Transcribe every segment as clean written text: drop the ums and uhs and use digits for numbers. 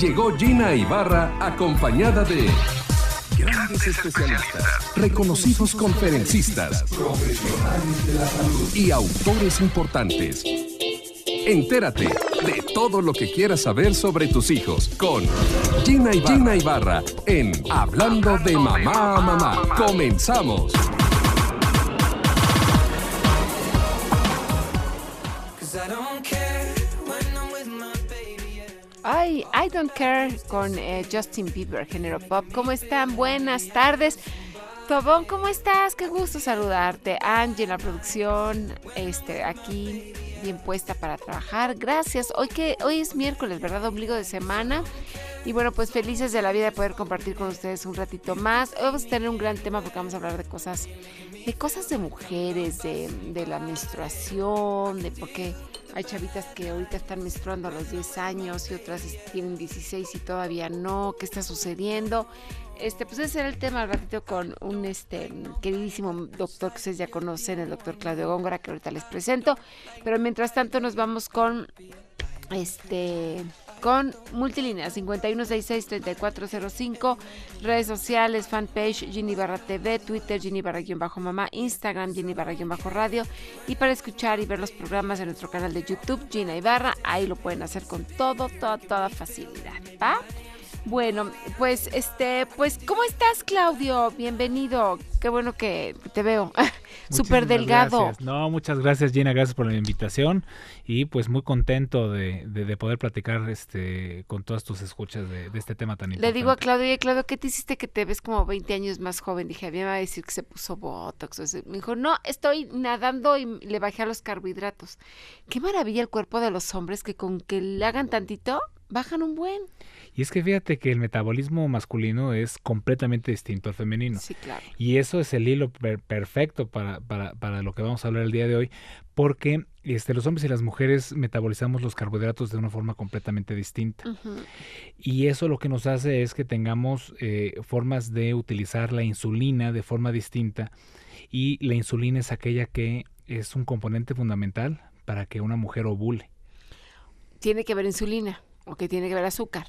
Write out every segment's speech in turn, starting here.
Llegó Gina Ibarra acompañada de grandes especialistas, reconocidos conferencistas, profesionales de la salud y autores importantes. Entérate de todo lo que quieras saber sobre tus hijos con Gina Ibarra en Hablando de Mamá a Mamá. ¡Comenzamos! Ay, I Don't Care con Justin Bieber, género pop. ¿Cómo están? Buenas tardes. Tobón, ¿cómo estás? Qué gusto saludarte. Angie en la producción, aquí bien puesta para trabajar. Gracias. Hoy es miércoles, ¿verdad? Ombligo de semana. Y bueno, pues felices de la vida de poder compartir con ustedes un ratito más. Hoy vamos a tener un gran tema porque vamos a hablar de cosas de mujeres, de la menstruación, de por qué hay chavitas que ahorita están menstruando a los 10 años y otras tienen 16 y todavía no. ¿Qué está sucediendo? Pues ese era el tema al ratito con un queridísimo doctor que ustedes ya conocen, el doctor Claudio Góngora, que ahorita les presento. Pero mientras tanto nos vamos con Multilínea 5166-3405, redes sociales, fanpage Gina Ibarra TV, Twitter Gina Ibarra-mamá, Instagram Gina Ibarra-radio, y para escuchar y ver los programas de nuestro canal de YouTube Gina Ibarra, ahí lo pueden hacer con toda facilidad, ¿va? Bueno, pues ¿cómo estás, Claudio? Bienvenido. Qué bueno que te veo. Súper delgado. Gracias. No, muchas gracias, Gina, gracias por la invitación y pues muy contento de poder platicar con todas tus escuchas de este tema tan importante. Le digo a Claudio, oye, Claudio, ¿qué te hiciste que te ves como 20 años más joven? Dije, a mí me va a decir que se puso botox. Me dijo, no, estoy nadando y le bajé a los carbohidratos. Qué maravilla el cuerpo de los hombres que con que le hagan tantito, bajan un buen. Y es que fíjate que el metabolismo masculino es completamente distinto al femenino. Sí, claro. Y eso es el hilo perfecto para lo que vamos a hablar el día de hoy, porque los hombres y las mujeres metabolizamos los carbohidratos de una forma completamente distinta. Uh-huh. Y eso lo que nos hace es que tengamos formas de utilizar la insulina de forma distinta. Y la insulina es aquella que es un componente fundamental para que una mujer ovule. ¿Tiene que ver insulina o que tiene que ver azúcar?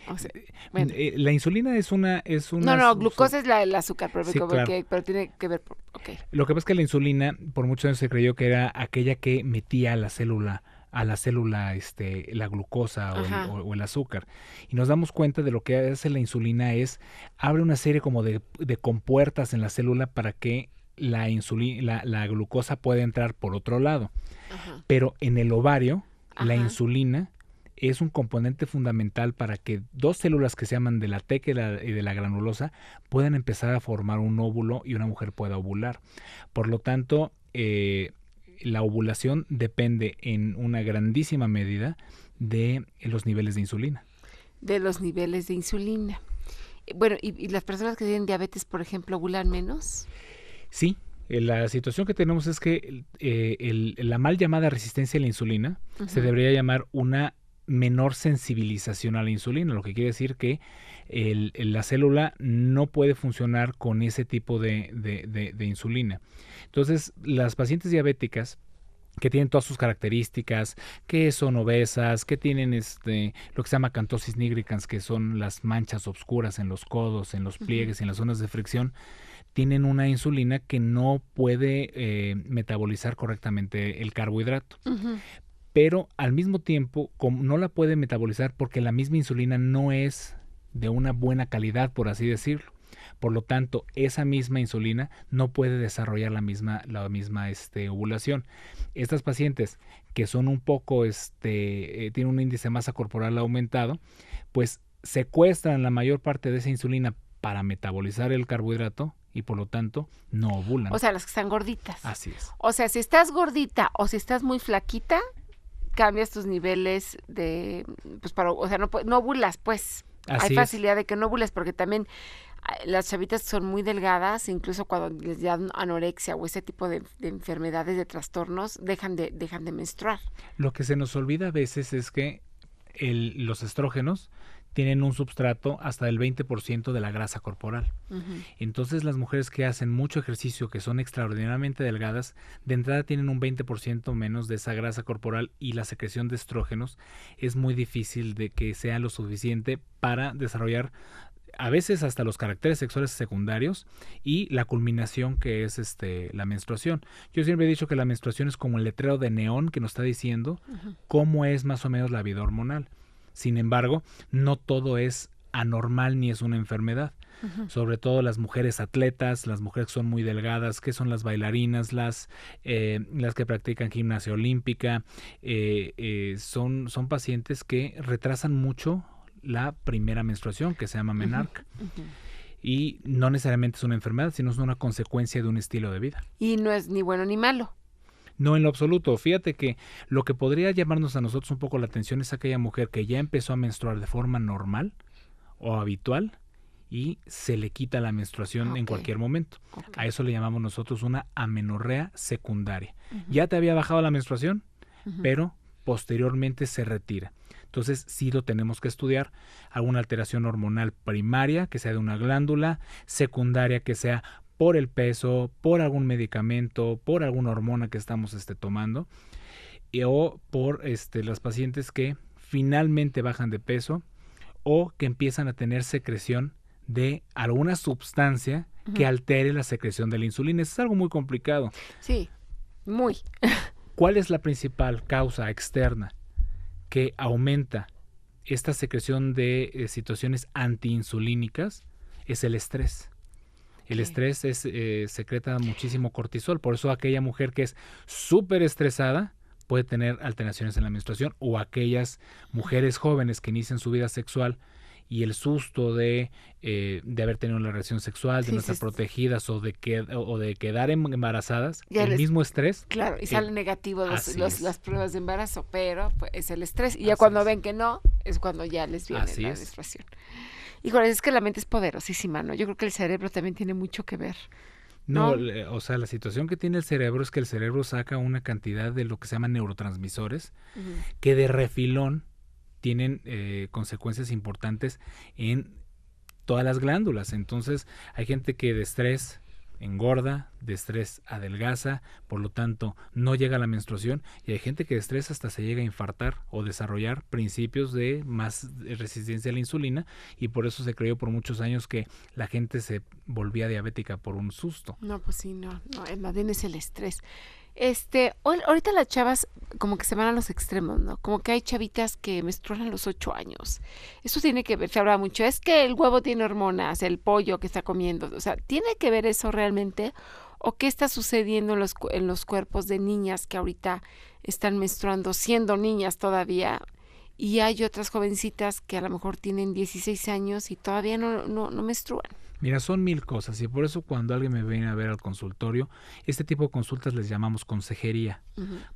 O sea, bueno. La insulina es una No, glucosa es el azúcar, pero, sí, claro. pero tiene que ver. Okay. Lo que pasa es que la insulina, por muchos años se creyó que era aquella que metía a la célula la glucosa o el azúcar. Y nos damos cuenta de lo que hace la insulina es abre una serie como de compuertas en la célula para que la glucosa pueda entrar por otro lado. Ajá. Pero en el ovario, la insulina es un componente fundamental para que dos células que se llaman de la teca y de la granulosa puedan empezar a formar un óvulo y una mujer pueda ovular. Por lo tanto, la ovulación depende en una grandísima medida de los niveles de insulina. De los niveles de insulina. Bueno, ¿y las personas que tienen diabetes, por ejemplo, ovulan menos? Sí. La situación que tenemos es que la mal llamada resistencia a la insulina se debería llamar una menor sensibilización a la insulina, lo que quiere decir que la célula no puede funcionar con ese tipo de insulina. Entonces, las pacientes diabéticas que tienen todas sus características, que son obesas, que tienen lo que se llama acanthosis nigricans, que son las manchas oscuras en los codos, en los pliegues, en las zonas de fricción, tienen una insulina que no puede metabolizar correctamente el carbohidrato. Uh-huh. Pero al mismo tiempo, como no la puede metabolizar porque la misma insulina no es de una buena calidad, por así decirlo. Por lo tanto, esa misma insulina no puede desarrollar la misma ovulación. Estas pacientes que son un poco, tienen un índice de masa corporal aumentado, pues secuestran la mayor parte de esa insulina para metabolizar el carbohidrato y por lo tanto no ovulan. O sea, las que están gorditas. Así es. O sea, si estás gordita o si estás muy flaquita, cambias tus niveles de, pues no ovulas, pues. Así hay facilidad de que no ovules porque también las chavitas son muy delgadas, incluso cuando les dan anorexia o ese tipo de enfermedades, de trastornos, dejan de menstruar. Lo que se nos olvida a veces es que los estrógenos tienen un substrato hasta del 20% de la grasa corporal. Entonces las mujeres que hacen mucho ejercicio, que son extraordinariamente delgadas, de entrada tienen un 20% menos de esa grasa corporal, y la secreción de estrógenos es muy difícil de que sea lo suficiente para desarrollar a veces hasta los caracteres sexuales secundarios y la culminación, que es la menstruación. Yo siempre he dicho que la menstruación es como el letrero de neón que nos está diciendo cómo es más o menos la vida hormonal. Sin embargo, no todo es anormal ni es una enfermedad. Sobre todo las mujeres atletas, las mujeres que son muy delgadas, que son las bailarinas, las que practican gimnasia olímpica, son pacientes que retrasan mucho la primera menstruación, que se llama menarca. Y no necesariamente es una enfermedad, sino es una consecuencia de un estilo de vida. Y no es ni bueno ni malo. No, en lo absoluto. Fíjate que lo que podría llamarnos a nosotros un poco la atención es aquella mujer que ya empezó a menstruar de forma normal o habitual y se le quita la menstruación en cualquier momento. A eso le llamamos nosotros una amenorrea secundaria. Ya te había bajado la menstruación, pero posteriormente se retira. Entonces sí lo tenemos que estudiar. Alguna alteración hormonal primaria, que sea de una glándula, secundaria, que sea por el peso, por algún medicamento, por alguna hormona que estamos tomando, o por las pacientes que finalmente bajan de peso o que empiezan a tener secreción de alguna sustancia que altere la secreción de la insulina. Eso es algo muy complicado. Sí, muy. ¿Cuál es la principal causa externa que aumenta esta secreción de situaciones antiinsulínicas? Es el estrés. El estrés secreta muchísimo cortisol, por eso aquella mujer que es súper estresada puede tener alteraciones en la menstruación, o aquellas mujeres jóvenes que inician su vida sexual y el susto de haber tenido una relación sexual, de no estar protegidas o de quedar embarazadas, el mismo estrés. Claro, y sale negativo las pruebas de embarazo, pero pues, es el estrés. Y ya cuando ven que no, es cuando ya les viene la menstruación. Híjole, es que la mente es poderosísima, ¿no? Yo creo que el cerebro también tiene mucho que ver. No, o sea, la situación que tiene el cerebro es que el cerebro saca una cantidad de lo que se llaman neurotransmisores que de refilón tienen consecuencias importantes en todas las glándulas. Entonces, hay gente que de estrés engorda, de estrés adelgaza, por lo tanto no llega a la menstruación, y hay gente que de estrés hasta se llega a infartar o desarrollar principios de más resistencia a la insulina, y por eso se creyó por muchos años que la gente se volvía diabética por un susto. No, pues sí, no, más bien es el estrés. Ahorita las chavas como que se van a los extremos, ¿no? Como que hay chavitas que menstruan a los 8 años. Eso tiene que ver, se habla mucho, es que el huevo tiene hormonas, el pollo que está comiendo, o sea, ¿tiene que ver eso realmente? ¿O qué está sucediendo en los cuerpos de niñas que ahorita están menstruando, siendo niñas todavía? Y hay otras jovencitas que a lo mejor tienen 16 años y todavía no menstruan. Mira, son 1000 cosas, y por eso cuando alguien me viene a ver al consultorio, este tipo de consultas les llamamos consejería.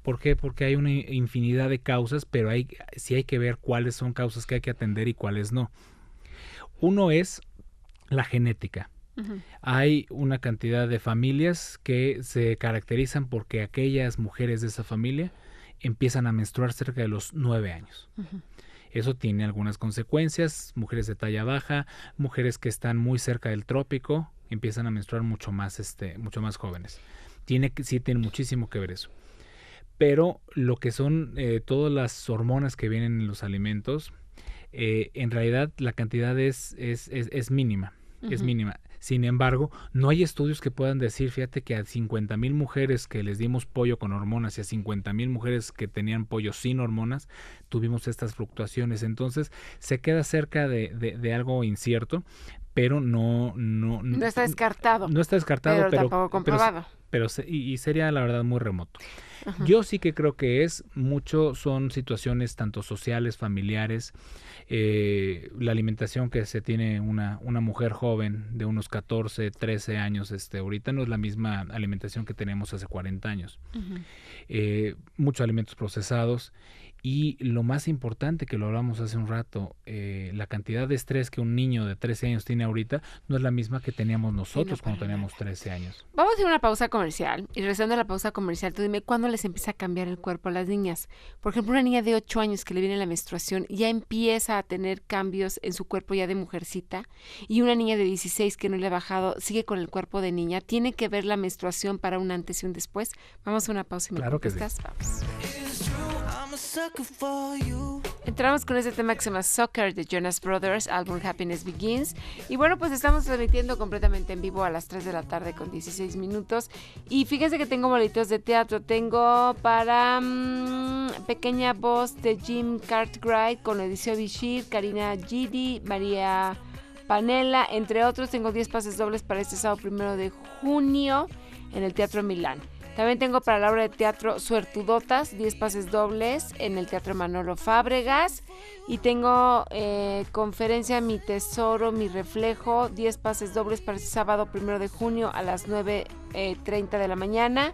¿Por qué? Porque hay una infinidad de causas, pero sí hay que ver cuáles son causas que hay que atender y cuáles no. Uno es la genética. Hay una cantidad de familias que se caracterizan porque aquellas mujeres de esa familia empiezan a menstruar cerca de los 9 años. Eso tiene algunas consecuencias. Mujeres de talla baja, mujeres que están muy cerca del trópico, empiezan a menstruar mucho más jóvenes. Sí tiene muchísimo que ver eso. Pero lo que son todas las hormonas que vienen en los alimentos, en realidad la cantidad es mínima. Es mínima. Sin embargo, no hay estudios que puedan decir, fíjate que a 50,000 mujeres que les dimos pollo con hormonas y a 50,000 mujeres que tenían pollo sin hormonas, tuvimos estas fluctuaciones. Entonces, se queda cerca de algo incierto, pero no está descartado. No está descartado, pero tampoco comprobado. Pero sería la verdad muy remoto. Yo sí que creo que son situaciones tanto sociales, familiares, la alimentación que se tiene una mujer joven de unos 14, 13 años, ahorita no es la misma alimentación que tenemos hace 40 años. Muchos alimentos procesados, Y lo más importante, que lo hablamos hace un rato, la cantidad de estrés que un niño de 13 años tiene ahorita no es la misma que teníamos nosotros no, cuando para teníamos nada. 13 años. Vamos a hacer una pausa comercial y regresando a la pausa comercial, tú dime cuándo les empieza a cambiar el cuerpo a las niñas. Por ejemplo, una niña de 8 años que le viene la menstruación ya empieza a tener cambios en su cuerpo ya de mujercita, y una niña de 16 que no le ha bajado sigue con el cuerpo de niña. ¿Tiene que ver la menstruación para un antes y un después? Vamos a una pausa y me Claro que sí. contestas. Vamos. Entramos con este tema que se llama Soccer de Jonas Brothers, álbum Happiness Begins. Y bueno, pues estamos transmitiendo completamente en vivo a las 3 de la tarde con 16 minutos. Y fíjense que tengo boletos de teatro. Tengo para Pequeña Voz de Jim Cartwright con Odiseo Bichir, Karina Gidi, María Panela, entre otros. Tengo 10 pases dobles para este sábado 1 de junio en el Teatro Milán. También tengo para la obra de teatro Suertudotas, 10 pases dobles en el Teatro Manolo Fábregas. Y tengo conferencia Mi Tesoro, Mi Reflejo, 10 pases dobles para este sábado 1 de junio a las 9:30 de la mañana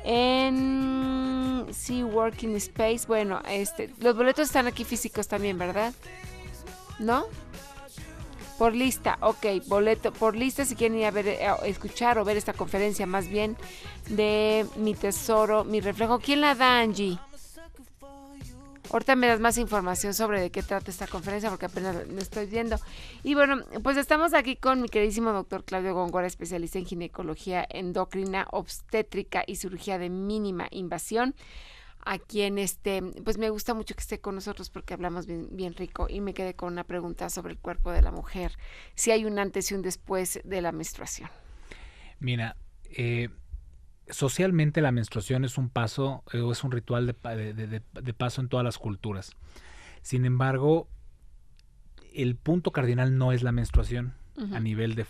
en Sea Working Space. Bueno, los boletos están aquí físicos también, ¿verdad? ¿No? Por lista, ok, boleto por lista si quieren ir a ver, escuchar o ver esta conferencia más bien de Mi Tesoro, Mi Reflejo. ¿Quién la da, Angie? Ahorita me das más información sobre de qué trata esta conferencia porque apenas me estoy viendo. Y bueno, pues estamos aquí con mi queridísimo doctor Claudio Góngora, especialista en ginecología endocrina, obstétrica y cirugía de mínima invasión. A quien pues me gusta mucho que esté con nosotros porque hablamos bien rico, y me quedé con una pregunta sobre el cuerpo de la mujer, si hay un antes y un después de la menstruación. Mira, socialmente la menstruación es un paso, es un ritual de paso en todas las culturas. Sin embargo, el punto cardinal no es la menstruación a nivel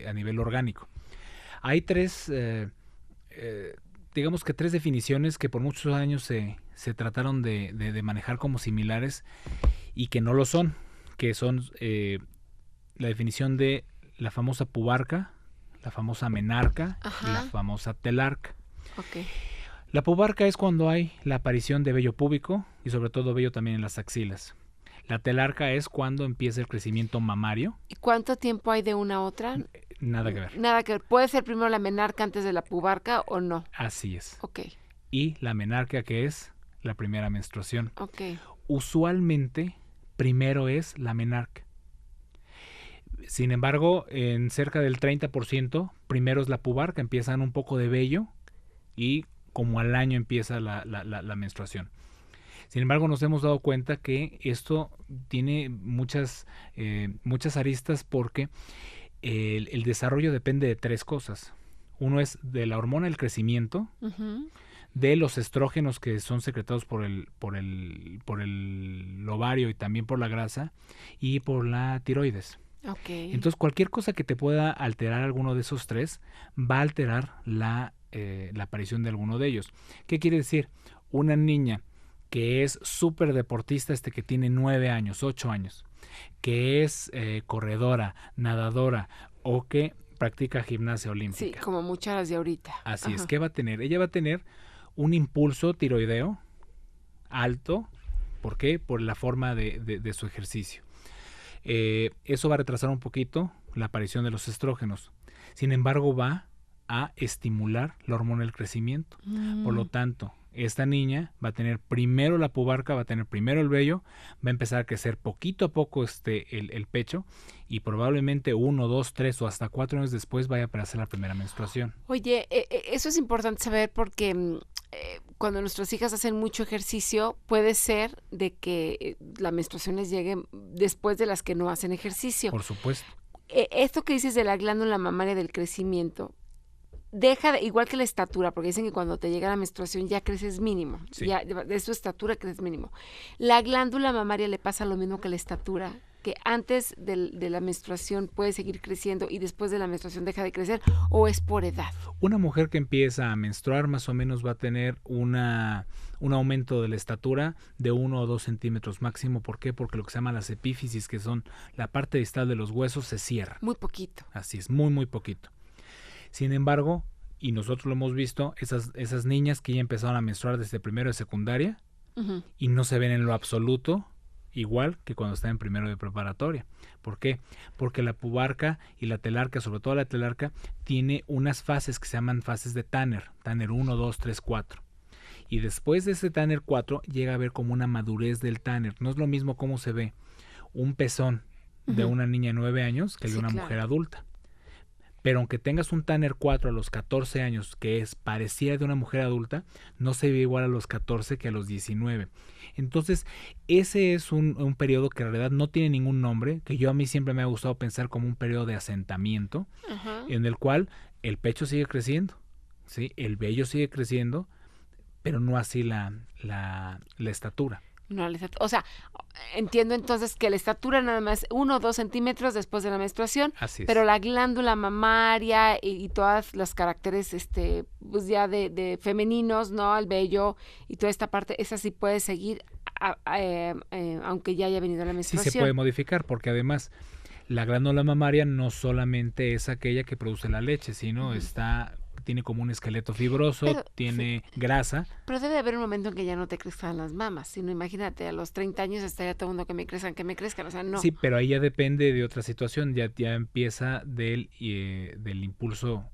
a nivel orgánico. Hay digamos que tres definiciones que por muchos años se trataron de manejar como similares y que no lo son, que son la definición de la famosa pubarca, la famosa menarca y la famosa telarca. Okay. La pubarca es cuando hay la aparición de vello púbico y sobre todo vello también en las axilas. La telarca es cuando empieza el crecimiento mamario. ¿Y cuánto tiempo hay de una a otra? Nada que ver. Nada que ver. ¿Puede ser primero la menarca antes de la pubarca o no? Así es. Ok. Y la menarca, que es la primera menstruación. Ok. Usualmente primero es la menarca. Sin embargo, en cerca del 30%, primero es la pubarca, empiezan un poco de vello y como al año empieza la menstruación. Sin embargo, nos hemos dado cuenta que esto tiene muchas aristas porque el desarrollo depende de tres cosas. Uno es de la hormona del crecimiento, de los estrógenos que son secretados por el ovario y también por la grasa y por la tiroides. Okay. Entonces, cualquier cosa que te pueda alterar alguno de esos tres va a alterar la aparición de alguno de ellos. ¿Qué quiere decir? Una niña que es súper deportista, que tiene 9 años, 8 años, que es corredora, nadadora o que practica gimnasia olímpica. Sí, como muchas de ahorita. Así es, ¿qué va a tener? Ella va a tener un impulso tiroideo alto. ¿Por qué? Por la forma de su ejercicio. Eso va a retrasar un poquito la aparición de los estrógenos. Sin embargo, va a estimular la hormona del crecimiento. Por lo tanto, esta niña va a tener primero la pubarca, va a tener primero el vello, va a empezar a crecer poquito a poco el pecho y probablemente 1, 2, 3 o hasta 4 años después vaya a aparecer la primera menstruación. Oye, eso es importante saber porque cuando nuestras hijas hacen mucho ejercicio, puede ser de que la menstruación les llegue después de las que no hacen ejercicio. Por supuesto. Esto que dices de la glándula mamaria del crecimiento, igual que la estatura, porque dicen que cuando te llega la menstruación ya creces mínimo, sí. Ya de su estatura creces mínimo. La glándula mamaria le pasa lo mismo que la estatura, que antes de la menstruación puede seguir creciendo y después de la menstruación deja de crecer, o es por edad. Una mujer que empieza a menstruar más o menos va a tener un aumento de la estatura de 1 o 2 centímetros máximo. ¿Por qué? Porque lo que se llama las epífisis, que son la parte distal de los huesos, se cierra. Muy poquito. Así es, muy, muy poquito. Sin embargo, y nosotros lo hemos visto, esas niñas que ya empezaron a menstruar desde primero de secundaria, y no se ven en lo absoluto igual que cuando están en primero de preparatoria. ¿Por qué? Porque la pubarca y la telarca, sobre todo la telarca, tiene unas fases que se llaman fases de Tanner 1, 2, 3, 4. Y después de ese Tanner 4 llega a haber como una madurez del Tanner. No es lo mismo cómo se ve un pezón de una niña de 9 años que el de una mujer adulta. Pero aunque tengas un Tanner 4 a los 14 años, que es parecida de una mujer adulta, no se ve igual a los 14 que a los 19. Entonces, ese es un periodo que en realidad no tiene ningún nombre, que a mí siempre me ha gustado pensar como un periodo de asentamiento, en el cual el pecho sigue creciendo, ¿sí? El vello sigue creciendo, pero no así la estatura. No, o sea, entiendo entonces que la estatura nada más 1 o 2 centímetros después de la menstruación, pero la glándula mamaria y todas los caracteres pues ya de femeninos, ¿no? El vello y toda esta parte, esa sí puede seguir aunque ya haya venido la menstruación. Sí se puede modificar, porque además la glándula mamaria no solamente es aquella que produce la leche, sino tiene como un esqueleto fibroso, tiene grasa. Pero debe haber un momento en que ya no te crezcan las mamas, sino imagínate, a los 30 años estaría todo el mundo que me crezcan, o sea, no. Sí, pero ahí ya depende de otra situación, ya empieza del impulso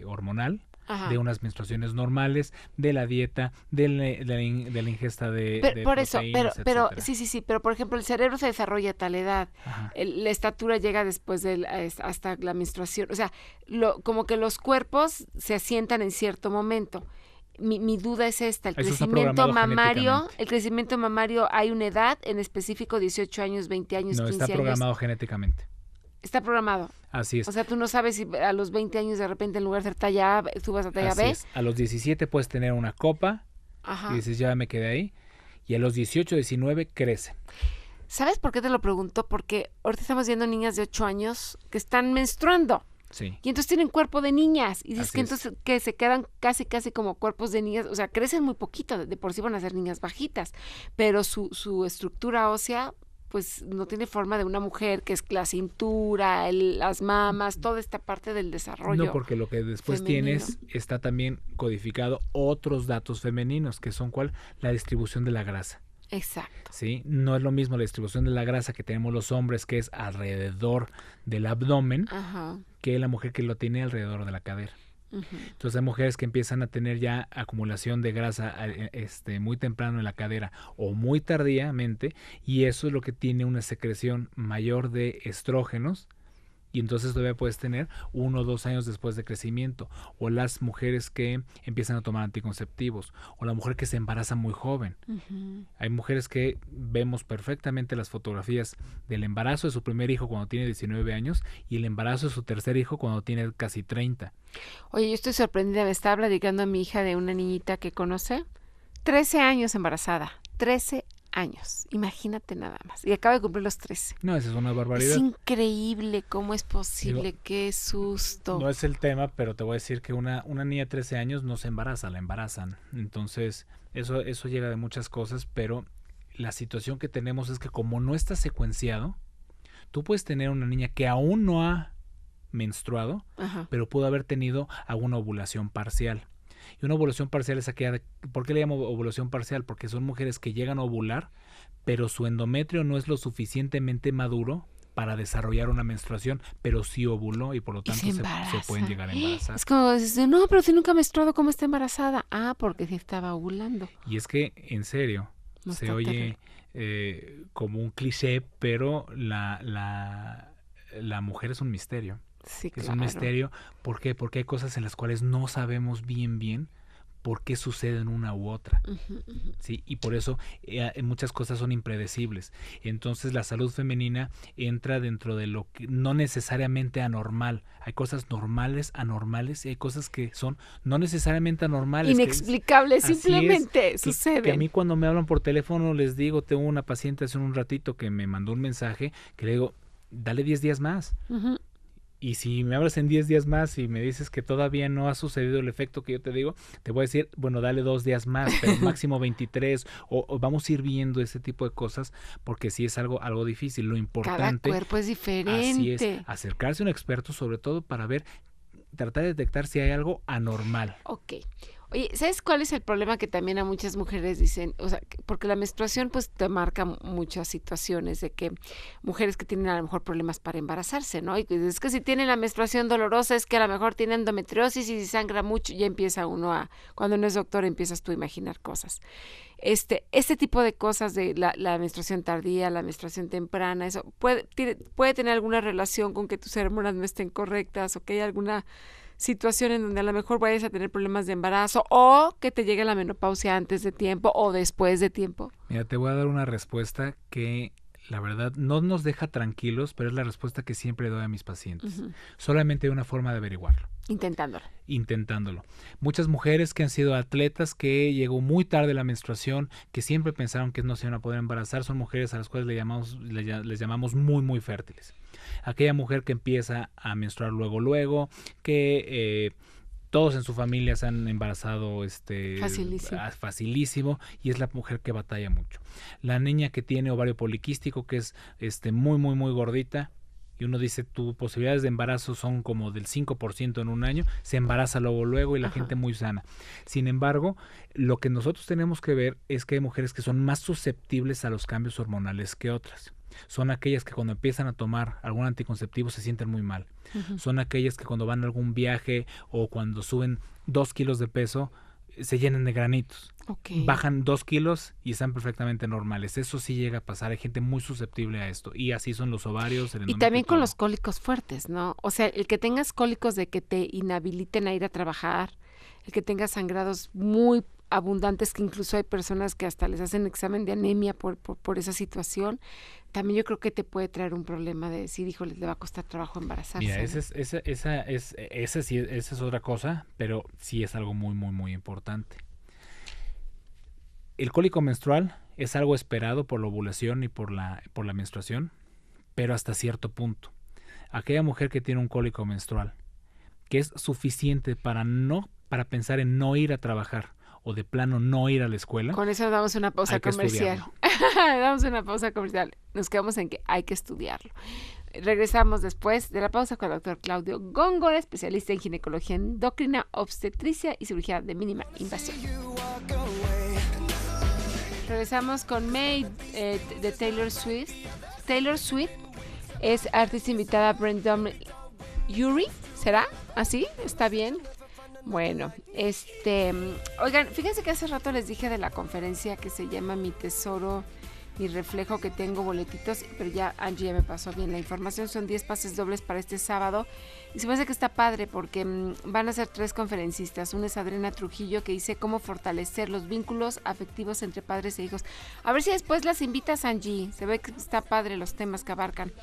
hormonal, de unas menstruaciones normales, de la dieta, de la ingesta de por eso, pero etcétera. sí, pero por ejemplo el cerebro se desarrolla a tal edad, la estatura llega después hasta la menstruación, o sea, como que los cuerpos se asientan en cierto momento. Mi duda es esta, el crecimiento mamario, ¿hay una edad en específico, 18 años, 20 años, 15 años? No, está programado genéticamente. Está programado. Así es. O sea, tú no sabes si a los 20 años de repente en lugar de ser talla A, subas a talla B. Así es. A los 17 puedes tener una copa y dices, ya me quedé ahí. Y a los 18, 19 crece. ¿Sabes por qué te lo pregunto? Porque ahorita estamos viendo niñas de 8 años que están menstruando. Sí. Y entonces tienen cuerpo de niñas. Y dices que entonces que se quedan casi como cuerpos de niñas. O sea, crecen muy poquito. De por sí van a ser niñas bajitas. Pero su estructura ósea pues no tiene forma de una mujer, que es la cintura, las mamas, toda esta parte del desarrollo. No, porque lo que después tienes está también codificado otros datos femeninos, que son ¿cuál? La distribución de la grasa. Exacto. ¿Sí? No es lo mismo la distribución de la grasa que tenemos los hombres, que es alrededor del abdomen, que la mujer que lo tiene alrededor de la cadera. Entonces hay mujeres que empiezan a tener ya acumulación de grasa muy temprano en la cadera o muy tardíamente, y eso es lo que tiene una secreción mayor de estrógenos, y entonces todavía puedes tener 1 o 2 años después de crecimiento, o las mujeres que empiezan a tomar anticonceptivos, o la mujer que se embaraza muy joven. Hay mujeres que vemos perfectamente las fotografías del embarazo de su primer hijo cuando tiene 19 años y el embarazo de su tercer hijo cuando tiene casi 30. Oye, yo estoy sorprendida, me estaba platicando a mi hija de una niñita que conoce, 13 años embarazada, 13 años, imagínate nada más, y acaba de cumplir los 13. No, esa es una barbaridad. Es increíble cómo es posible, qué susto. No es el tema, pero te voy a decir que una niña de 13 años no se embaraza, la embarazan. Entonces, eso llega de muchas cosas, pero la situación que tenemos es que como no está secuenciado, tú puedes tener una niña que aún no ha menstruado, pero pudo haber tenido alguna ovulación parcial. Y una ovulación parcial es aquella, ¿por qué le llamo ovulación parcial? Porque son mujeres que llegan a ovular, pero su endometrio no es lo suficientemente maduro para desarrollar una menstruación, pero sí ovuló y por lo tanto se pueden llegar a embarazar. Es como dices, no, pero si nunca ha menstruado, ¿cómo está embarazada? Ah, porque sí estaba ovulando. Y es que, en serio, se oye como un cliché, pero la mujer es un misterio. Sí, es un misterio. ¿Por qué? Porque hay cosas en las cuales no sabemos bien por qué suceden una u otra. ¿Sí? Y por eso muchas cosas son impredecibles. Entonces la salud femenina entra dentro de lo que no necesariamente anormal. Hay cosas normales, anormales, y hay cosas que son no necesariamente anormales. Inexplicables, simplemente suceden. Que a mí cuando me hablan por teléfono les digo, tengo una paciente hace un ratito que me mandó un mensaje que le digo, dale 10 días más. Y si me hablas en 10 días más y me dices que todavía no ha sucedido el efecto que yo te digo, te voy a decir, bueno, dale 2 días más, pero máximo 23, o vamos a ir viendo ese tipo de cosas, porque sí es algo difícil. Lo importante, cada cuerpo es diferente. Así es, acercarse a un experto, sobre todo para tratar de detectar si hay algo anormal. Ok. Oye, ¿sabes cuál es el problema que también a muchas mujeres dicen? O sea, porque la menstruación pues te marca muchas situaciones de que mujeres que tienen a lo mejor problemas para embarazarse, ¿no? Y es que si tienen la menstruación dolorosa es que a lo mejor tienen endometriosis y si sangra mucho, ya empieza uno cuando no es doctor empiezas tú a imaginar cosas. Este tipo de cosas de la menstruación tardía, la menstruación temprana, eso puede tener alguna relación con que tus hormonas no estén correctas o que haya alguna situación en donde a lo mejor vayas a tener problemas de embarazo o que te llegue la menopausia antes de tiempo o después de tiempo. Mira, te voy a dar una respuesta que la verdad no nos deja tranquilos, pero es la respuesta que siempre doy a mis pacientes. Solamente hay una forma de averiguarlo. Intentándolo. Muchas mujeres que han sido atletas, que llegó muy tarde la menstruación, que siempre pensaron que no se iban a poder embarazar, son mujeres a las cuales les llamamos muy, muy fértiles. Aquella mujer que empieza a menstruar luego, que todos en su familia se han embarazado facilísimo, y es la mujer que batalla mucho. La niña que tiene ovario poliquístico, que es muy, muy, muy gordita, y uno dice, tus posibilidades de embarazo son como del 5% en un año, se embaraza luego y la gente muy sana. Sin embargo, lo que nosotros tenemos que ver es que hay mujeres que son más susceptibles a los cambios hormonales que otras. Son aquellas que cuando empiezan a tomar algún anticonceptivo se sienten muy mal. Son aquellas que cuando van a algún viaje o cuando suben 2 kilos de peso se llenan de granitos. Bajan 2 kilos y están perfectamente normales. Eso sí llega a pasar. Hay gente muy susceptible a esto. Y así son los ovarios. Y también con los cólicos fuertes, ¿no? O sea, el que tengas cólicos de que te inhabiliten a ir a trabajar, el que tengas sangrados muy abundantes, que incluso hay personas que hasta les hacen examen de anemia por esa situación, también yo creo que te puede traer un problema de decir, híjole, le va a costar trabajo embarazarse. Mira, esa es otra cosa, pero sí es algo muy, muy, muy importante. El cólico menstrual es algo esperado por la ovulación y por la menstruación, pero hasta cierto punto. Aquella mujer que tiene un cólico menstrual, que es suficiente para pensar en no ir a trabajar o de plano no ir a la escuela. Con eso damos una pausa comercial. Damos una pausa comercial. Nos quedamos en que hay que estudiarlo. Regresamos después de la pausa con el doctor Claudio Góngora, especialista en ginecología endocrina, obstetricia y cirugía de mínima invasión. Regresamos con May de Taylor Swift. Taylor Swift es artista invitada Brandon Urie. ¿Será así? ¿Está bien? Bueno, oigan, fíjense que hace rato les dije de la conferencia que se llama Mi Tesoro, Mi Reflejo, que tengo boletitos, pero ya Angie ya me pasó bien la información. Son 10 pases dobles para este sábado y se me hace que está padre porque van a ser 3 conferencistas. Una es Adriana Trujillo, que dice cómo fortalecer los vínculos afectivos entre padres e hijos. A ver si después las invitas, Angie. Se ve que está padre los temas que abarcan.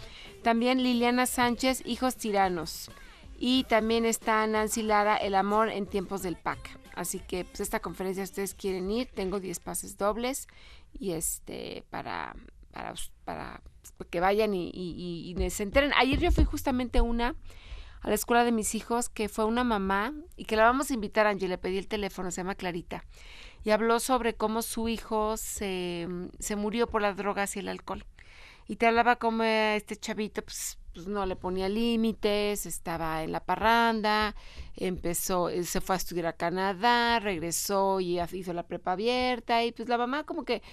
También Liliana Sánchez, Hijos Tiranos. Y también está Nancy Lara, El amor en tiempos del PAC. Así que pues esta conferencia, si ustedes quieren ir, tengo 10 pases dobles y para que vayan y se enteren. Ayer yo fui justamente a la escuela de mis hijos, que fue una mamá y que la vamos a invitar, Angie, le pedí el teléfono, se llama Clarita, y habló sobre cómo su hijo se murió por las drogas y el alcohol. Y te hablaba como este chavito pues no le ponía límites, estaba en la parranda, se fue a estudiar a Canadá, regresó y hizo la prepa abierta, y pues la mamá como que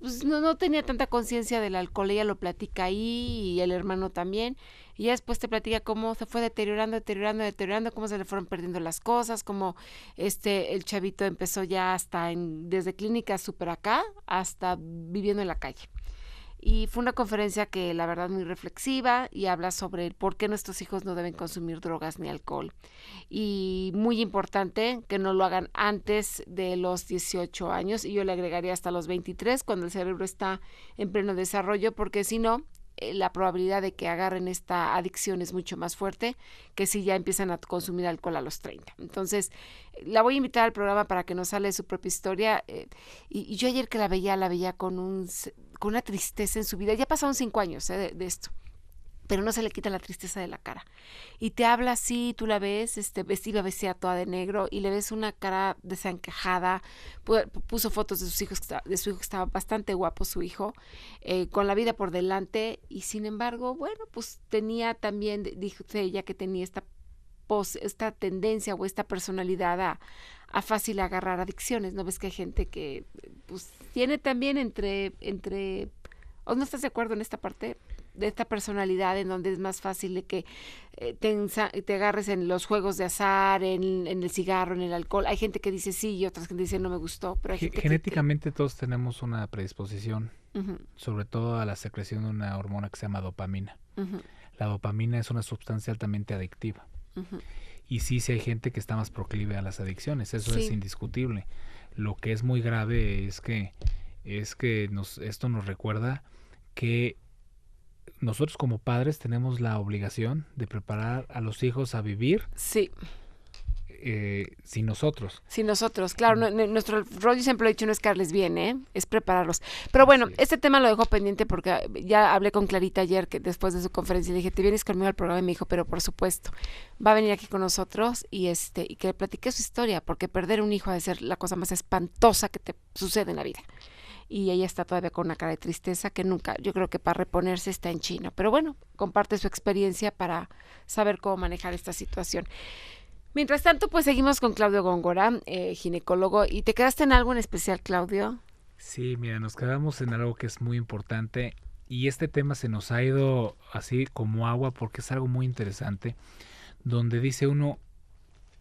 pues no tenía tanta conciencia del alcohol. Ella lo platica ahí y el hermano también, y ya después te platica cómo se fue deteriorando, cómo se le fueron perdiendo las cosas, cómo el chavito empezó ya desde clínica súper acá hasta viviendo en la calle. Y fue una conferencia que la verdad muy reflexiva y habla sobre por qué nuestros hijos no deben consumir drogas ni alcohol. Y muy importante que no lo hagan antes de los 18 años, y yo le agregaría hasta los 23, cuando el cerebro está en pleno desarrollo, porque si no, la probabilidad de que agarren esta adicción es mucho más fuerte que si ya empiezan a consumir alcohol a los 30. Entonces, la voy a invitar al programa para que nos hable de su propia historia. Y yo ayer que la veía con una tristeza en su vida. Ya pasaron 5 años de esto, pero no se le quita la tristeza de la cara. Y te habla así, tú la ves, vestida toda de negro, y le ves una cara desencajada. Puso fotos de su hijo que estaba bastante guapo su hijo, con la vida por delante, y sin embargo, bueno, pues tenía también, dijo ella, que tenía esta esta tendencia o esta personalidad a fácil agarrar adicciones. ¿No ves que hay gente que pues tiene también ¿o no estás de acuerdo en esta parte de esta personalidad en donde es más fácil de que te agarres en los juegos de azar, en el cigarro, en el alcohol? Hay gente que dice sí y otras que dicen no me gustó, pero hay gente genéticamente todos tenemos una predisposición, uh-huh, sobre todo a la secreción de una hormona que se llama dopamina. uh-huh. La dopamina es una sustancia altamente adictiva. Uh-huh. Y sí hay gente que está más proclive a las adicciones, eso Sí. es indiscutible. Lo que es muy grave es que esto nos recuerda que nosotros como padres tenemos la obligación de preparar a los hijos a vivir Sí. sin nosotros. Sin nosotros, claro, nuestro rol, yo siempre lo he dicho, no es caerles bien, es prepararlos. Pero bueno, este tema lo dejo pendiente porque ya hablé con Clarita ayer, que después de su conferencia, le dije, ¿te vienes conmigo al programa? Y me dijo, pero por supuesto, va a venir aquí con nosotros y que le platique su historia, porque perder un hijo ha de ser la cosa más espantosa que te sucede en la vida. Y ella está todavía con una cara de tristeza que nunca, yo creo que para reponerse está en China. Pero bueno, comparte su experiencia para saber cómo manejar esta situación. Mientras tanto, pues seguimos con Claudio Góngora, ginecólogo. ¿Y te quedaste en algo en especial, Claudio? Sí, mira, nos quedamos en algo que es muy importante y este tema se nos ha ido así como agua porque es algo muy interesante, donde dice uno,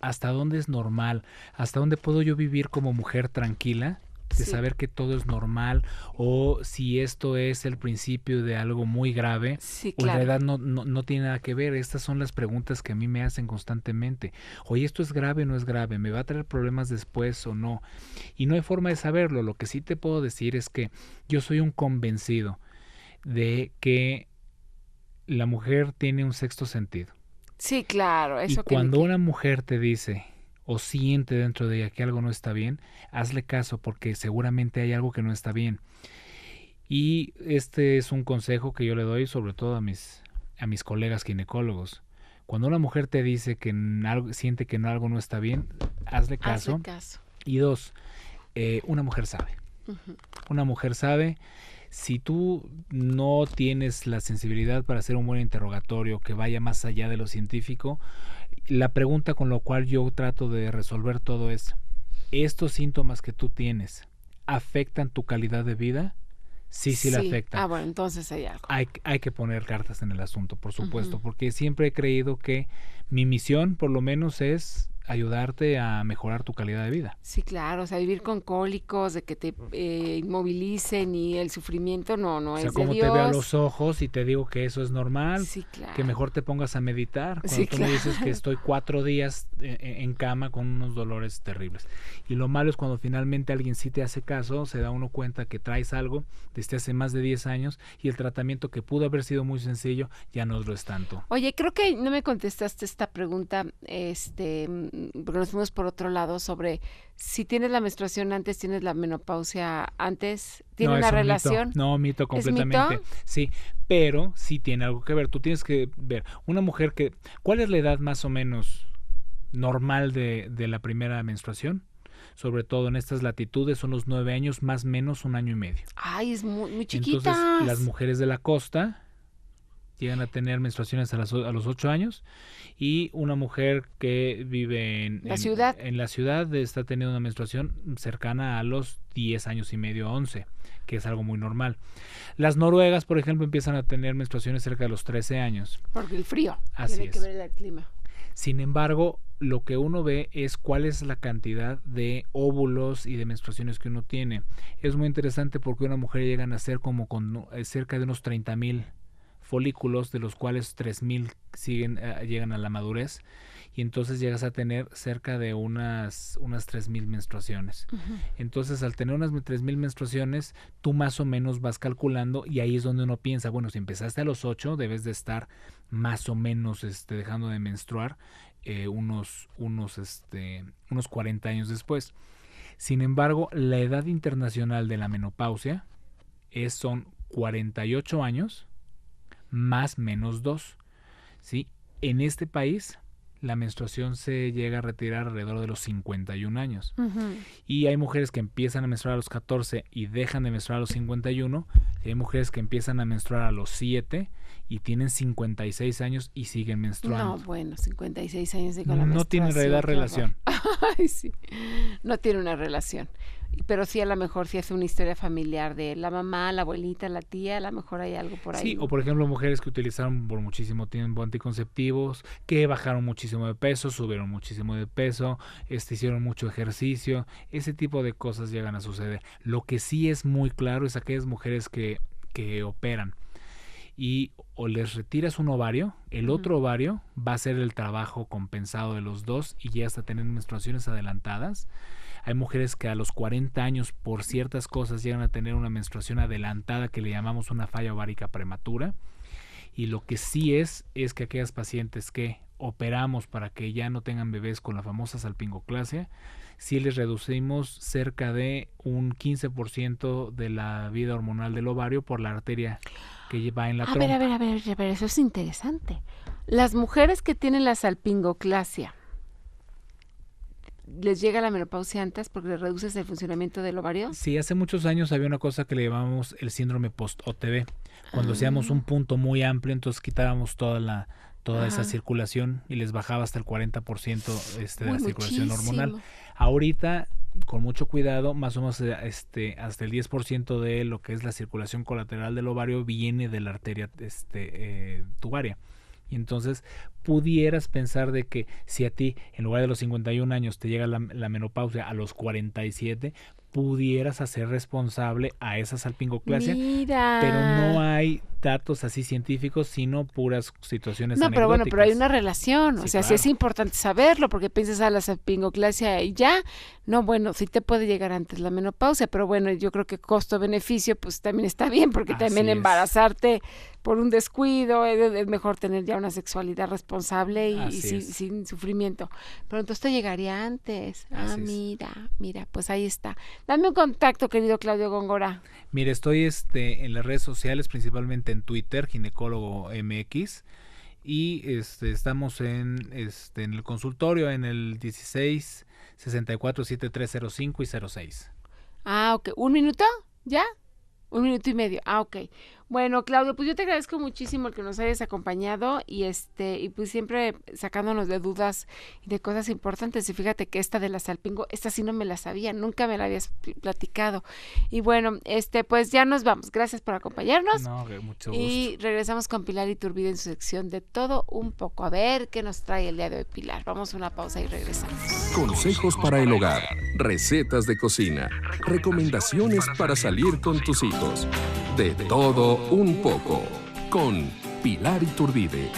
¿hasta dónde es normal? ¿Hasta dónde puedo yo vivir como mujer tranquila? De Sí. saber que todo es normal, o si esto es el principio de algo muy grave, Sí, o en claro. realidad no tiene nada que ver. Estas son las preguntas que a mí me hacen constantemente. Oye, ¿esto es grave o no es grave? ¿Me va a traer problemas después o no? Y no hay forma de saberlo. Lo que sí te puedo decir es que yo soy un convencido de que la mujer tiene un sexto sentido. Sí, claro. Y Eso que cuando una mujer te dice o siente dentro de ella que algo no está bien, hazle caso porque seguramente hay algo que no está bien. Y este es un consejo que yo le doy sobre todo a mis colegas ginecólogos. Cuando una mujer te dice que siente que algo no está bien, hazle caso. Hazle caso. Y dos, una mujer sabe. Uh-huh. Una mujer sabe. Si tú no tienes la sensibilidad para hacer un buen interrogatorio que vaya más allá de lo científico, la pregunta con la cual yo trato de resolver todo es, ¿estos síntomas que tú tienes afectan tu calidad de vida? Sí la afectan. Ah, bueno, entonces hay algo. Hay que poner cartas en el asunto, por supuesto, Uh-huh. porque siempre he creído que mi misión, por lo menos, es ayudarte a mejorar tu calidad de vida. Sí, claro, o sea, vivir con cólicos, de que te inmovilicen y el sufrimiento no O sea, es de como Dios. te veo a los ojos y te digo que eso es normal, Sí, claro. que mejor te pongas a meditar. Cuando Sí, tú claro. me dices que estoy 4 días en cama con unos dolores terribles. Y lo malo es cuando finalmente alguien sí te hace caso, se da uno cuenta que traes algo desde hace más de 10 años y el tratamiento que pudo haber sido muy sencillo ya no lo es tanto. Oye, creo que no me contestaste esta pregunta, porque nos fuimos por otro lado sobre si tienes la menstruación antes, tienes la menopausia antes, ¿tiene No, una es un relación? Mito. No, mito ¿Es completamente. mito? Sí, pero sí tiene algo que ver. Tú tienes que ver, una mujer ¿cuál es la edad más o menos normal de la primera menstruación? Sobre todo en estas latitudes son los 9 años, más o menos 1 año y medio. Ay, es muy chiquitas. Entonces, las mujeres de la costa llegan a tener menstruaciones a los 8 años y una mujer que vive en la ciudad está teniendo una menstruación cercana a los 10 años y medio, 11, que es algo muy normal. Las noruegas, por ejemplo, empiezan a tener menstruaciones cerca de los 13 años. Porque el frío. Así tiene es. que ver el clima. Sin embargo, lo que uno ve es cuál es la cantidad de óvulos y de menstruaciones que uno tiene. Es muy interesante porque una mujer llega a nacer como con cerca de unos 30,000 folículos, de los cuales 3,000 llegan a la madurez, y entonces llegas a tener cerca de unas 3,000 menstruaciones. Uh-huh. Entonces, al tener unas 3,000 menstruaciones, tú más o menos vas calculando, y ahí es donde uno piensa, bueno, si empezaste a los 8, debes de estar más o menos dejando de menstruar unos 40 años después. Sin embargo, la edad internacional de la menopausia son 48 años más menos 2, ¿sí? En este país la menstruación se llega a retirar alrededor de los 51 años. Ujú. Y hay mujeres que empiezan a menstruar a los 14 y dejan de menstruar a los 51. Y hay mujeres que empiezan a menstruar a los 7 y tienen 56 años y siguen menstruando. No, bueno, 56 años de con la No tiene en menstruación, realidad qué horror. relación. Ay, sí. No tiene una relación. Pero sí, a lo mejor sí hace una historia familiar de la mamá, la abuelita, la tía, a lo mejor hay algo por ahí. Sí, ¿no? o por ejemplo mujeres que utilizaron por muchísimo tiempo anticonceptivos, que bajaron muchísimo de peso, subieron muchísimo de peso, hicieron mucho ejercicio, ese tipo de cosas llegan a suceder. Lo que sí es muy claro es aquellas mujeres que operan y o les retiras un ovario, el otro ovario va a hacer el trabajo compensado de los dos y ya hasta tener menstruaciones adelantadas. Hay mujeres que a los 40 años por ciertas cosas llegan a tener una menstruación adelantada que le llamamos una falla ovárica prematura. Y lo que sí es que aquellas pacientes que operamos para que ya no tengan bebés con la famosa salpingoclasia, sí les reducimos cerca de un 15% de la vida hormonal del ovario por la arteria que va en la trompa. A ver, eso es interesante. Las mujeres que tienen la salpingoclasia, ¿les llega la menopausia antes porque les reduces el funcionamiento del ovario? Sí, hace muchos años había una cosa que le llamamos el síndrome post-OTB. Cuando hacíamos un punto muy amplio, entonces quitábamos toda esa circulación y les bajaba hasta el 40% de la circulación hormonal. Ahorita, con mucho cuidado, más o menos hasta el 10% de lo que es la circulación colateral del ovario viene de la arteria tubaria. Y entonces pudieras pensar de que si a ti en lugar de los 51 años te llega la menopausia a los 47, pudieras hacer responsable a esa salpingoclasia. Mira. Pero no hay datos así científicos, sino puras situaciones No, pero anecdóticas. bueno, pero hay una relación, Sí, o sea, sí claro. es importante saberlo, porque piensas a la salpingoclasia y ya, no, bueno, sí te puede llegar antes la menopausia, pero bueno, yo creo que costo-beneficio, pues también está bien, porque Así también es. embarazarte por un descuido, es mejor tener ya una sexualidad responsable y Así es. sin sufrimiento, pero entonces te llegaría antes. Así es. Mira, pues ahí está. Dame un contacto, querido Claudio Góngora. Mire, estoy en las redes sociales, principalmente en Twitter, Ginecólogo MX, y estamos en el consultorio en el 16 64 7305 y 06. Ah, ok. ¿Un minuto? ¿Ya? 1 minuto y medio. Ah, ok. Bueno, Claudio, pues yo te agradezco muchísimo el que nos hayas acompañado y pues siempre sacándonos de dudas y de cosas importantes. Y fíjate que esta de la salpingo, esta sí no me la sabía, nunca me la habías platicado. Y bueno, pues ya nos vamos. Gracias por acompañarnos. No, mucho gusto. Y regresamos con Pilar Iturbide en su sección de todo un poco. A ver qué nos trae el día de hoy, Pilar. Vamos a una pausa y regresamos. Consejos para el hogar, recetas de cocina, recomendaciones para salir con tus hijos. De todo un poco, con Pilar Iturbide.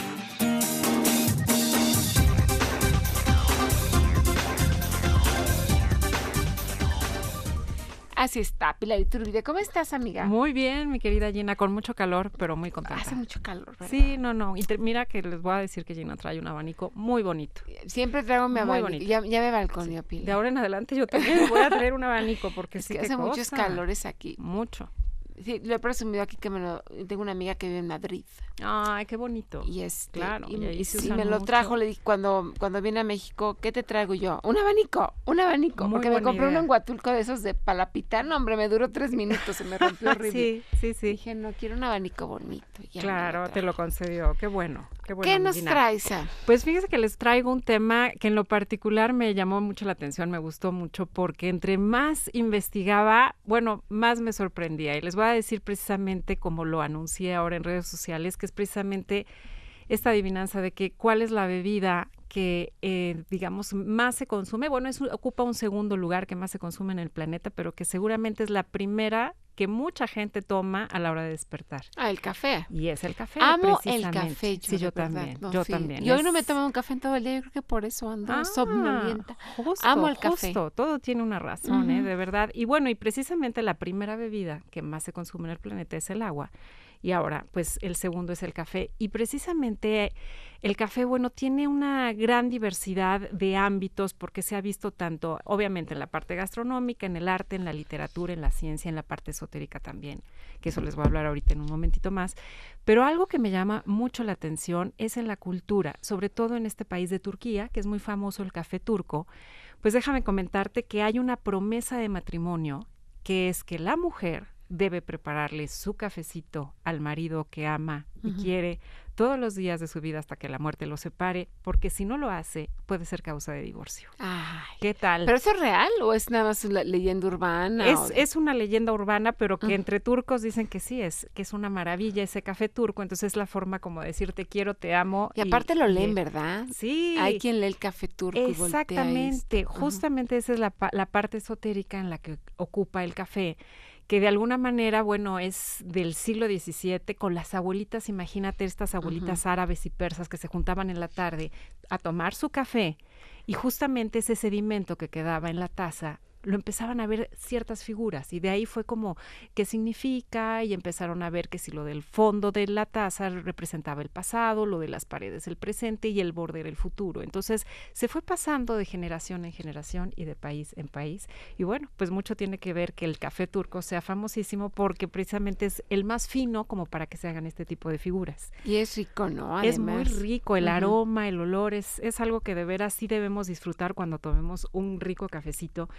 Así está, Pilar Iturbide. ¿Cómo estás, amiga? Muy bien, mi querida Gina, con mucho calor, pero muy contenta. Hace mucho calor, ¿verdad? Sí, no. Y mira que les voy a decir que Gina trae un abanico muy bonito. Siempre traigo mi Muy abanico. bonito. Ya me balconeo, Sí. Pilar. De ahora en adelante yo también voy a traer un abanico porque Es sí que que hace muchos cosa. calores aquí. Mucho. Sí, lo he presumido aquí que tengo una amiga que vive en Madrid. Ay, qué bonito. Y Claro, y ahí se sí, usa me lo mucho. trajo, le dije cuando viene a México, ¿qué te traigo yo? Un abanico, Muy porque me buena compré uno idea. en Huatulco de esos de palapitán, hombre, me duró 3 minutos, se me rompió horrible. Sí. Dije, no, quiero un abanico bonito. Ya me Claro, te trajo. lo concedió. Qué bueno. ¿Qué nos Gina. traes? Sam? Pues fíjese que les traigo un tema que en lo particular me llamó mucho la atención, me gustó mucho porque entre más investigaba, bueno, más me sorprendía. Y les voy a decir precisamente como lo anuncié ahora en redes sociales, que es precisamente esta adivinanza de que cuál es la bebida que, digamos, más se consume. Bueno, ocupa un segundo lugar que más se consume en el planeta, pero que seguramente es la primera que mucha gente toma a la hora de despertar. Ah, el café. Y es el café. Amo el precisamente. café. Sí, yo de verdad. también. No, yo sí. también. Y hoy no me he tomado un café en todo el día, yo creo que por eso ando somnolienta. Justo, Amo el café. Justo, todo tiene una razón, Ujú. de verdad. Y bueno, y precisamente la primera bebida que más se consume en el planeta es el agua. y ahora pues el segundo es el café. Y precisamente el café, bueno, tiene una gran diversidad de ámbitos porque se ha visto tanto, obviamente, en la parte gastronómica, en el arte, en la literatura, en la ciencia, en la parte esotérica también, que eso les voy a hablar ahorita en un momentito más. Pero algo que me llama mucho la atención es en la cultura, sobre todo en este país de Turquía, que es muy famoso el café turco. Pues déjame comentarte que hay una promesa de matrimonio, que es que la mujer debe prepararle su cafecito al marido que ama y quiere todos los días de su vida hasta que la muerte los separe, porque si no lo hace, puede ser causa de divorcio. Ay, ¿Qué tal? ¿pero eso es real o es nada más una leyenda urbana? Es una leyenda urbana, pero que entre turcos dicen que sí, que es una maravilla ese café turco, entonces es la forma como decir te quiero, te amo. Y aparte lo leen, ¿verdad? Sí. Hay quien lee el café turco y voltea exactamente, justamente esa es la parte esotérica en la que ocupa el café, que de alguna manera, bueno, es del siglo XVII, con las abuelitas, imagínate estas abuelitas árabes y persas que se juntaban en la tarde a tomar su café, y justamente ese sedimento que quedaba en la taza lo empezaban a ver ciertas figuras, y de ahí fue como qué significa, y empezaron a ver que si lo del fondo de la taza representaba el pasado, lo de las paredes el presente y el borde era el futuro. Entonces se fue pasando de generación en generación y de país en país, y bueno, pues mucho tiene que ver que el café turco sea famosísimo porque precisamente es el más fino como para que se hagan este tipo de figuras. Y es rico, ¿no? Además. Es muy rico, el aroma, el olor, es algo que de veras sí debemos disfrutar cuando tomemos un rico cafecito.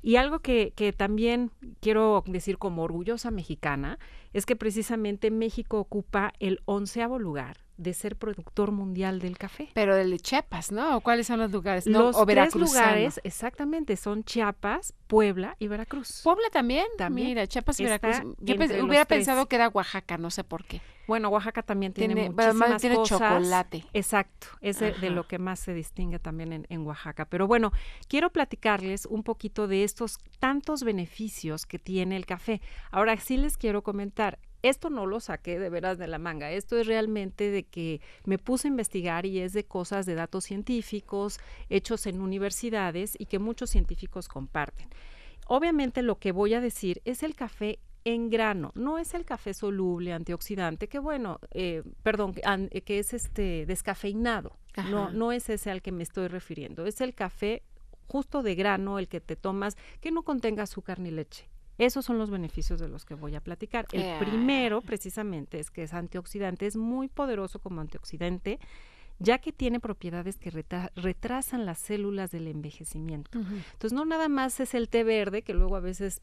Y algo que también quiero decir como orgullosa mexicana es que precisamente México ocupa el 11º lugar de ser productor mundial del café. Pero de Chiapas, ¿no? ¿O cuáles son los lugares? ¿No? Los o 3 lugares, exactamente, son Chiapas, Puebla y Veracruz. ¿Puebla también? También. Mira, Chiapas y Veracruz. Yo entre hubiera los 3. pensado que era Oaxaca, no sé por qué. Bueno, Oaxaca también tiene muchísimas tiene cosas. chocolate. Exacto, es de lo que más se distingue también en Oaxaca. Pero bueno, quiero platicarles un poquito de estos tantos beneficios que tiene el café. Ahora sí les quiero comentar, esto no lo saqué de veras de la manga, esto es realmente de que me puse a investigar y es de cosas de datos científicos hechos en universidades y que muchos científicos comparten. Obviamente lo que voy a decir es el café en grano, no es el café soluble antioxidante, que bueno, que es descafeinado, no es ese al que me estoy refiriendo, es el café justo de grano, el que te tomas, que no contenga azúcar ni leche. Esos son los beneficios de los que voy a platicar. El primero, precisamente, es que es antioxidante, es muy poderoso como antioxidante, ya que tiene propiedades que retrasan las células del envejecimiento. Entonces, no nada más es el té verde, que luego a veces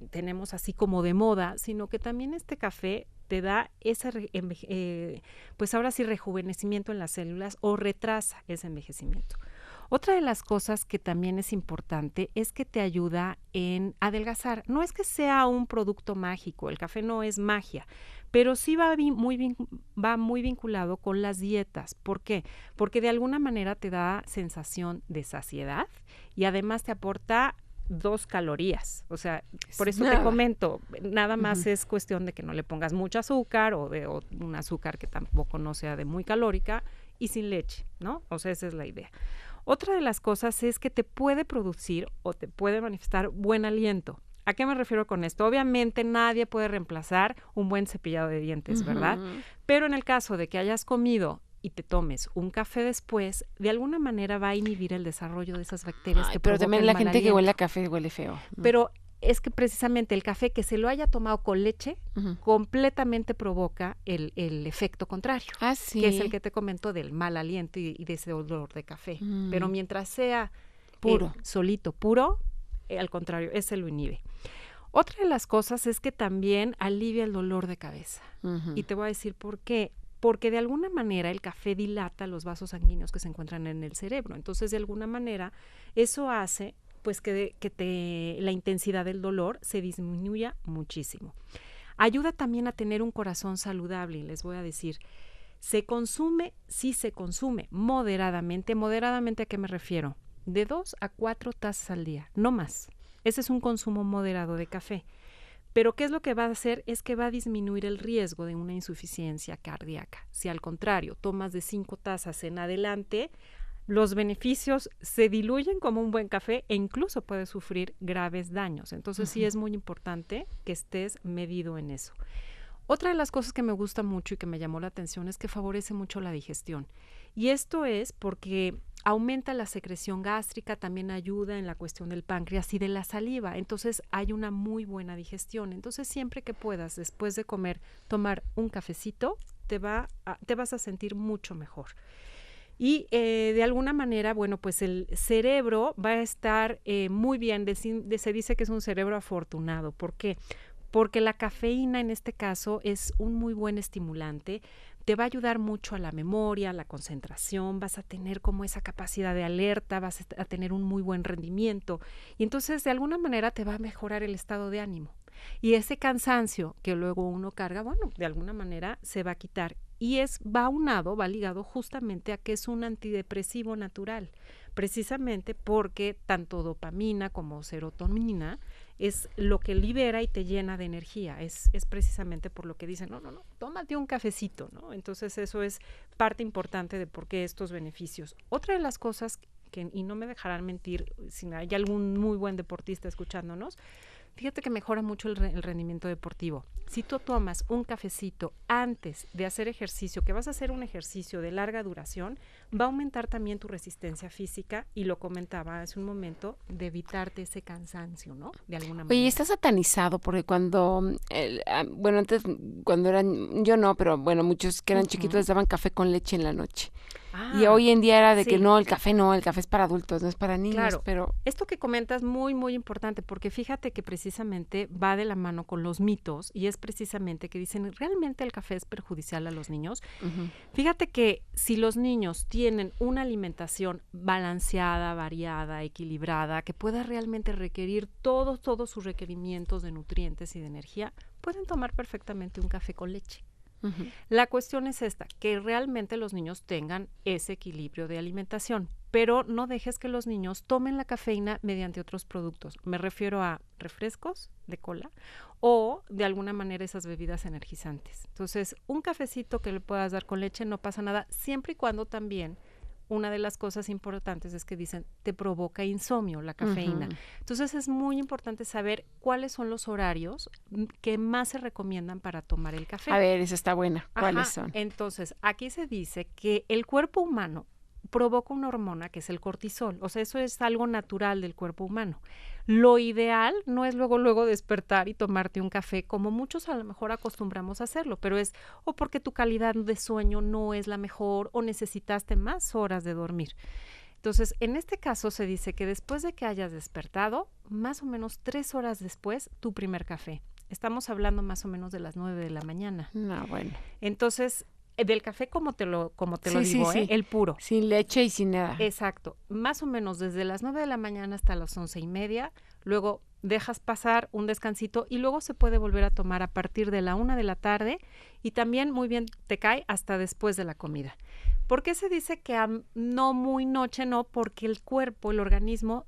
tenemos así como de moda, sino que también este café te da ese, pues ahora sí, rejuvenecimiento en las células o retrasa ese envejecimiento. Otra de las cosas que también es importante es que te ayuda en adelgazar. No es que sea un producto mágico, el café no es magia, pero sí va muy vinculado con las dietas. ¿Por qué? Porque de alguna manera te da sensación de saciedad y además te aporta 2 calorías, o sea, por eso te comento, nada más es cuestión de que no le pongas mucho azúcar o un azúcar que tampoco no sea de muy calórica y sin leche, ¿no? O sea, esa es la idea. Otra de las cosas es que te puede producir o te puede manifestar buen aliento. ¿A qué me refiero con esto? Obviamente nadie puede reemplazar un buen cepillado de dientes, ¿verdad? Pero en el caso de que hayas comido y te tomes un café después, de alguna manera va a inhibir el desarrollo de esas bacterias que pero también la gente aliento. que huele a café huele feo. Pero es que precisamente el café que se lo haya tomado con leche completamente provoca el efecto contrario, sí. que es el que te comento del mal aliento y de ese olor de café. Pero mientras sea puro, solito, puro, al contrario, ese lo inhibe. Otra de las cosas es que también alivia el dolor de cabeza. Y te voy a decir por qué. Porque de alguna manera el café dilata los vasos sanguíneos que se encuentran en el cerebro. Entonces, de alguna manera, eso hace pues que la intensidad del dolor se disminuya muchísimo. Ayuda también a tener un corazón saludable, y les voy a decir, se consume moderadamente. ¿Moderadamente a qué me refiero? De 2 a 4 tazas al día, no más. Ese es un consumo moderado de café. Pero ¿qué es lo que va a hacer? Es que va a disminuir el riesgo de una insuficiencia cardíaca. Si al contrario tomas de 5 tazas en adelante, los beneficios se diluyen como un buen café e incluso puedes sufrir graves daños. Entonces sí es muy importante que estés medido en eso. Otra de las cosas que me gusta mucho y que me llamó la atención es que favorece mucho la digestión. Y esto es porque aumenta la secreción gástrica, también ayuda en la cuestión del páncreas y de la saliva. Entonces hay una muy buena digestión. Entonces siempre que puedas, después de comer, tomar un cafecito, te vas a sentir mucho mejor. Y de alguna manera, bueno, pues el cerebro va a estar muy bien. Se dice que es un cerebro afortunado. ¿Por qué? Porque la cafeína en este caso es un muy buen estimulante. Te va a ayudar mucho a la memoria, a la concentración, vas a tener como esa capacidad de alerta, vas a tener un muy buen rendimiento. Y entonces de alguna manera te va a mejorar el estado de ánimo. Y ese cansancio que luego uno carga, bueno, de alguna manera se va a quitar. Y va ligado justamente a que es un antidepresivo natural, precisamente porque tanto dopamina como serotonina es lo que libera y te llena de energía. Es precisamente por lo que dicen, no, tómate un cafecito, ¿no? Entonces eso es parte importante de por qué estos beneficios. Otra de las cosas y no me dejarán mentir, si hay algún muy buen deportista escuchándonos, fíjate que mejora mucho el rendimiento deportivo. Si tú tomas un cafecito antes de hacer ejercicio, que vas a hacer un ejercicio de larga duración, va a aumentar también tu resistencia física y lo comentaba hace un momento, de evitarte ese cansancio, ¿no? De alguna manera. Oye, está satanizado porque antes, cuando eran, yo no, pero bueno, muchos que eran chiquitos les daban café con leche en la noche. Y hoy en día era de que no, el café es para adultos, no es para niños. Claro, pero esto que comentas muy, muy importante, porque fíjate que precisamente va de la mano con los mitos y es precisamente que dicen, ¿realmente el café es perjudicial a los niños? Uh-huh. Fíjate que si los niños tienen una alimentación balanceada, variada, equilibrada, que pueda realmente requerir todos sus requerimientos de nutrientes y de energía, pueden tomar perfectamente un café con leche. Uh-huh. La cuestión es esta, que realmente los niños tengan ese equilibrio de alimentación, pero no dejes que los niños tomen la cafeína mediante otros productos. Me refiero a refrescos de cola o de alguna manera esas bebidas energizantes. Entonces, un cafecito que le puedas dar con leche no pasa nada, siempre y cuando también una de las cosas importantes es que dicen, te provoca insomnio la cafeína. Uh-huh. Entonces es muy importante saber cuáles son los horarios que más se recomiendan para tomar el café. A ver, esa está buena. ¿Cuáles son? Entonces, aquí se dice que el cuerpo humano provoca una hormona que es el cortisol. O sea, eso es algo natural del cuerpo humano. Lo ideal no es luego despertar y tomarte un café, como muchos a lo mejor acostumbramos a hacerlo, pero es o porque tu calidad de sueño no es la mejor o necesitaste más horas de dormir. Entonces, en este caso se dice que después de que hayas despertado, más o menos 3 horas después, tu primer café. Estamos hablando más o menos de las 9 de la mañana. No, bueno. Entonces, del café como te lo digo, sí. El puro. Sin leche y sin nada. Exacto. Más o menos desde las 9 de la mañana hasta las 11:30, luego dejas pasar un descansito y luego se puede volver a tomar a partir de la 1 de la tarde y también muy bien te cae hasta después de la comida. ¿Por qué se dice que no muy noche? No, porque el cuerpo, el organismo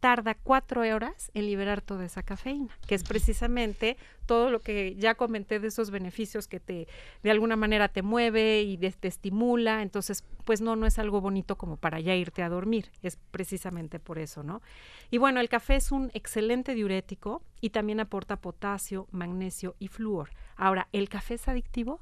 tarda 4 horas en liberar toda esa cafeína, que es precisamente todo lo que ya comenté de esos beneficios que de alguna manera te mueve y te estimula. Entonces, pues no es algo bonito como para ya irte a dormir, es precisamente por eso, ¿no? Y bueno, el café es un excelente diurético y también aporta potasio, magnesio y flúor. Ahora, ¿el café es adictivo?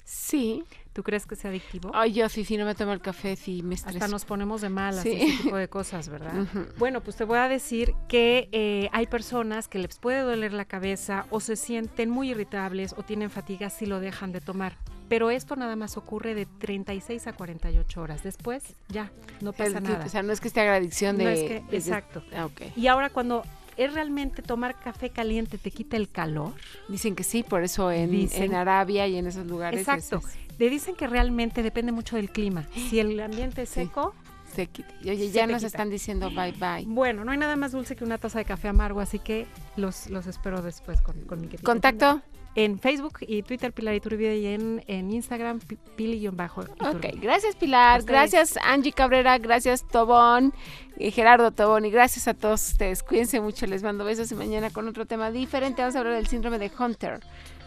Sí. ¿Tú crees que sea adictivo? Ay, yo sí, si no me tomo el café, sí me estreso. Hasta nos ponemos de malas, ese tipo de cosas, ¿verdad? Uh-huh. Bueno, pues te voy a decir que hay personas que les puede doler la cabeza o se sienten muy irritables o tienen fatiga si lo dejan de tomar. Pero esto nada más ocurre de 36 a 48 horas. Después, ya, no pasa nada. O sea, no es que esté a adicción de... No es que, exacto. Okay. Y ahora cuando... ¿Es realmente tomar café caliente te quita el calor? Dicen que sí, por eso en Arabia y en esos lugares. Exacto. Le dicen que realmente depende mucho del clima. Si el ambiente es seco, se quita. Y oye, ya nos están diciendo bye bye. Bueno, no hay nada más dulce que una taza de café amargo, así que los espero después con mi querida. ¿Contacto? En Facebook y Twitter, Pilar Iturbide, y en Instagram, Pili-Iturbide. Ok, gracias Pilar, gracias Angie Cabrera, gracias Tobón, Gerardo Tobón, y gracias a todos ustedes. Cuídense mucho, les mando besos y mañana con otro tema diferente. Vamos a hablar del síndrome de Hunter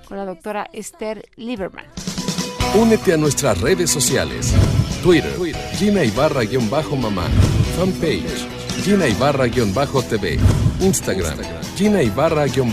con la doctora Esther Lieberman. Únete a nuestras redes sociales. Twitter, Gina Ibarra-mamá. Fanpage, Gina Ibarra-TV. Instagram, Gina Ibarra-radio.